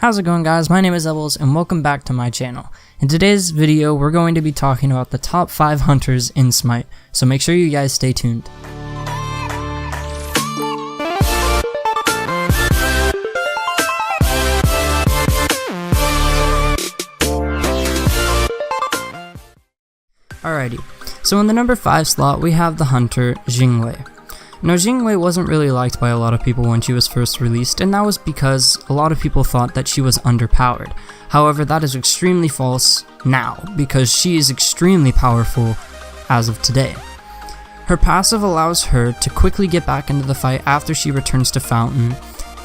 How's it going, guys? My name is EBELS and welcome back to my channel. In today's video we're going to be talking about the top 5 hunters in Smite, so make sure you guys stay tuned. Alrighty, so in the number 5 slot we have the hunter Jingwei. Now, Jingwei wasn't really liked by a lot of people when she was first released, and that was because a lot of people thought that she was underpowered. However, that is extremely false now, because she is extremely powerful as of today. Her passive allows her to quickly get back into the fight after she returns to Fountain,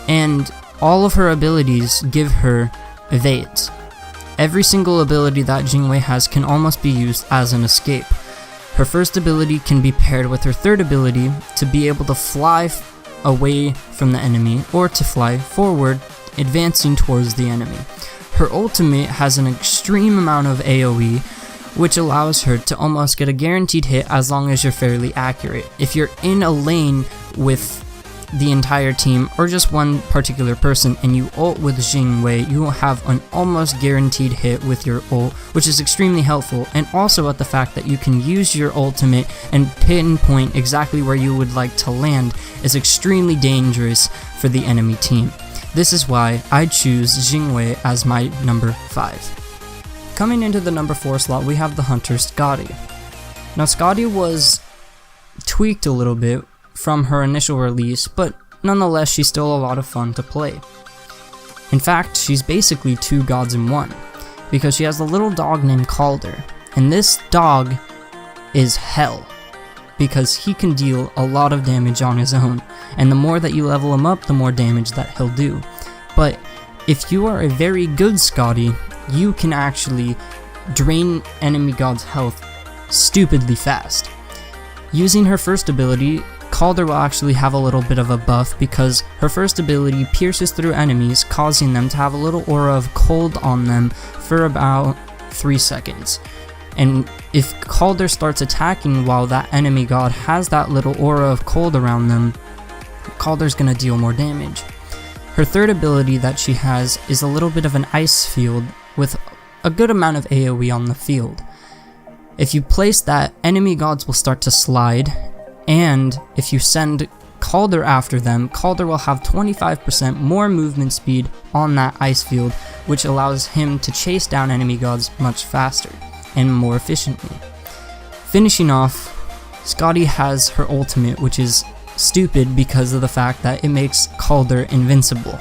and all of her abilities give her evades. Every single ability that Jingwei has can almost be used as an escape. Her first ability can be paired with her third ability to be able to fly away from the enemy or to fly forward, advancing towards the enemy. Her ultimate has an extreme amount of AoE, which allows her to almost get a guaranteed hit as long as you're fairly accurate. If you're in a lane with the entire team or just one particular person and you ult with Jingwei, you will have an almost guaranteed hit with your ult, which is extremely helpful, and also at the fact that you can use your ultimate and pinpoint exactly where you would like to land is extremely dangerous for the enemy team. This is why I choose Jingwei as my number 5. Coming into the number 4 slot we have the hunter Scotty. Now, Scotty was tweaked a little bit from her initial release, but nonetheless she's still a lot of fun to play. In fact, she's basically 2 gods in 1, because she has a little dog named Calder, and this dog is hell, because he can deal a lot of damage on his own, and the more that you level him up, the more damage that he'll do. But if you are a very good Scotty, you can actually drain enemy gods' health stupidly fast. Using her first ability, Calder will actually have a little bit of a buff because her first ability pierces through enemies, causing them to have a little aura of cold on them for about 3 seconds. And if Calder starts attacking while that enemy god has that little aura of cold around them, Calder's gonna deal more damage. Her third ability that she has is a little bit of an ice field with a good amount of AoE on the field. If you place that, enemy gods will start to slide, and if you send Calder after them, Calder will have 25% more movement speed on that ice field, which allows him to chase down enemy gods much faster and more efficiently. Finishing off, Scotty has her ultimate, which is stupid because of the fact that it makes Calder invincible.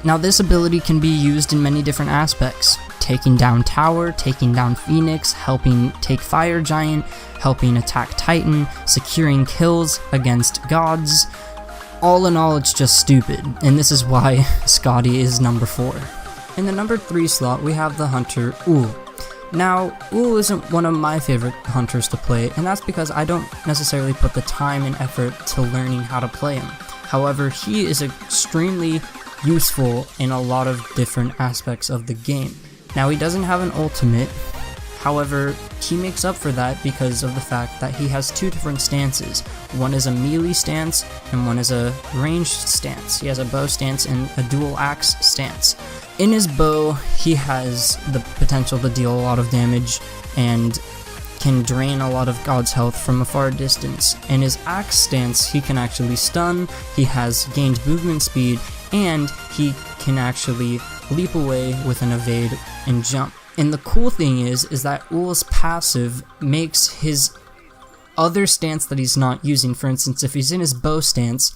Now, this ability can be used in many different aspects: taking down tower, taking down Phoenix, helping take Fire Giant, helping attack Titan, securing kills against gods. All in all, it's just stupid, and this is why Scotty is number 4. In the number 3 slot, we have the hunter Houyi. Now, Houyi isn't one of my favorite hunters to play, and that's because I don't necessarily put the time and effort to learning how to play him. However, he is extremely useful in a lot of different aspects of the game. Now, he doesn't have an ultimate, however, he makes up for that because of the fact that he has 2 different stances. One is a melee stance and one is a ranged stance. He has a bow stance and a dual axe stance. In his bow, he has the potential to deal a lot of damage and can drain a lot of God's health from a far distance. In his axe stance, he can actually stun, he has gained movement speed, and he can actually leap away with an evade and jump. And the cool thing is that Houyi's passive makes his other stance that he's not using. For instance, if he's in his bow stance,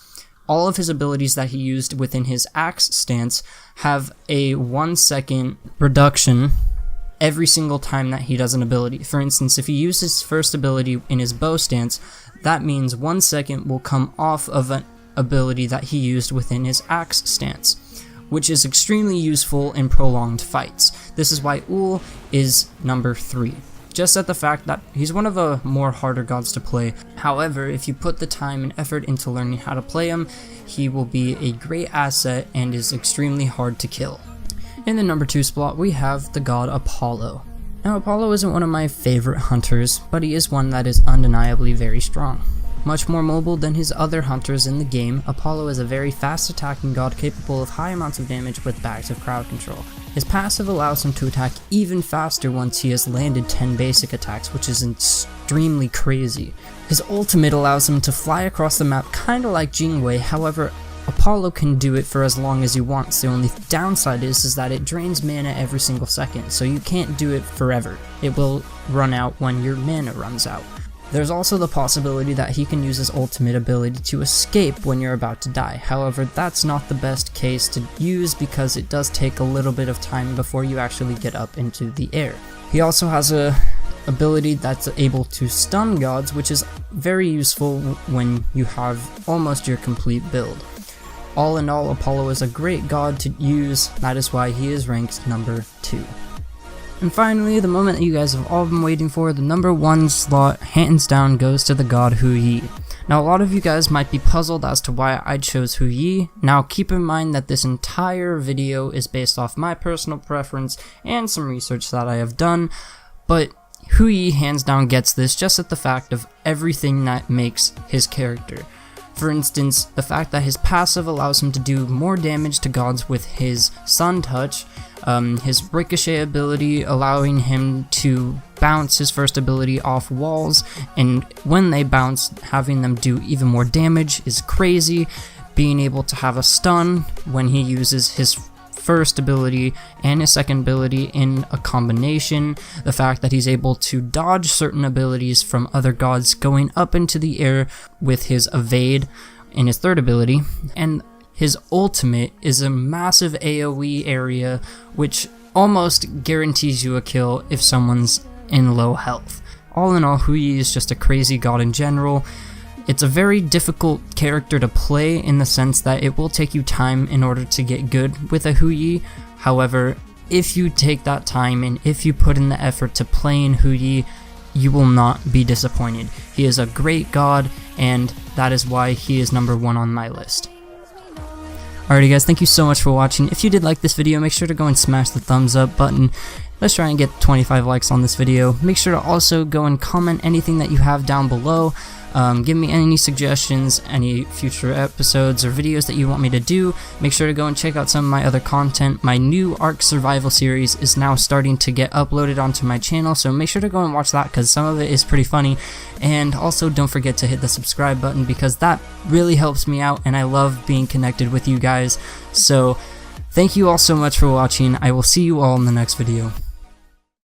all of his abilities that he used within his axe stance have a 1 second reduction every single time that he does an ability. For instance, if he uses his first ability in his bow stance, that means 1 second will come off of an ability that he used within his axe stance, which is extremely useful in prolonged fights. This is why Houyi is number 3. Just at the fact that he's one of the more harder gods to play. However, if you put the time and effort into learning how to play him, he will be a great asset and is extremely hard to kill. In the number 2 slot, we have the god Apollo. Now, Apollo isn't one of my favorite hunters, but he is one that is undeniably very strong. Much more mobile than his other hunters in the game, Apollo is a very fast attacking god capable of high amounts of damage with bags of crowd control. His passive allows him to attack even faster once he has landed 10 basic attacks, which is extremely crazy. His ultimate allows him to fly across the map kinda like Jingwei, however, Apollo can do it for as long as he wants. The only downside is that it drains mana every single second, so you can't do it forever. It will run out when your mana runs out. There's also the possibility that he can use his ultimate ability to escape when you're about to die. However, that's not the best case to use because it does take a little bit of time before you actually get up into the air. He also has a ability that's able to stun gods, which is very useful when you have almost your complete build. All in all, Apollo is a great god to use, that is why he is ranked number 2. And finally, the moment that you guys have all been waiting for, the number 1 slot hands down goes to the god Houyi. Now a lot of you guys might be puzzled as to why I chose Houyi. Now keep in mind that this entire video is based off my personal preference and some research that I have done, but Houyi hands down gets this just at the fact of everything that makes his character. For instance, the fact that his passive allows him to do more damage to gods with his Sun Touch, his Ricochet ability allowing him to bounce his first ability off walls, and when they bounce, having them do even more damage is crazy. Being able to have a stun when he uses his first ability and his second ability in a combination, the fact that he's able to dodge certain abilities from other gods going up into the air with his evade in his third ability, and his ultimate is a massive AoE area which almost guarantees you a kill if someone's in low health. All in all, Houyi is just a crazy god in general. It's a very difficult character to play in the sense that it will take you time in order to get good with a Houyi. However, if you take that time and if you put in the effort to play in Houyi, you will not be disappointed. He is a great god, and that is why he is number 1 on my list. Alrighty guys, thank you so much for watching. If you did like this video, make sure to go and smash the thumbs up button. Let's try and get 25 likes on this video. Make sure to also go and comment anything that you have down below. Give me any suggestions, any future episodes or videos that you want me to do. Make sure to go and check out some of my other content. My new Ark Survival series is now starting to get uploaded onto my channel, so make sure to go and watch that because some of it is pretty funny. And also don't forget to hit the subscribe button because that really helps me out and I love being connected with you guys. So thank you all so much for watching. I will see you all in the next video.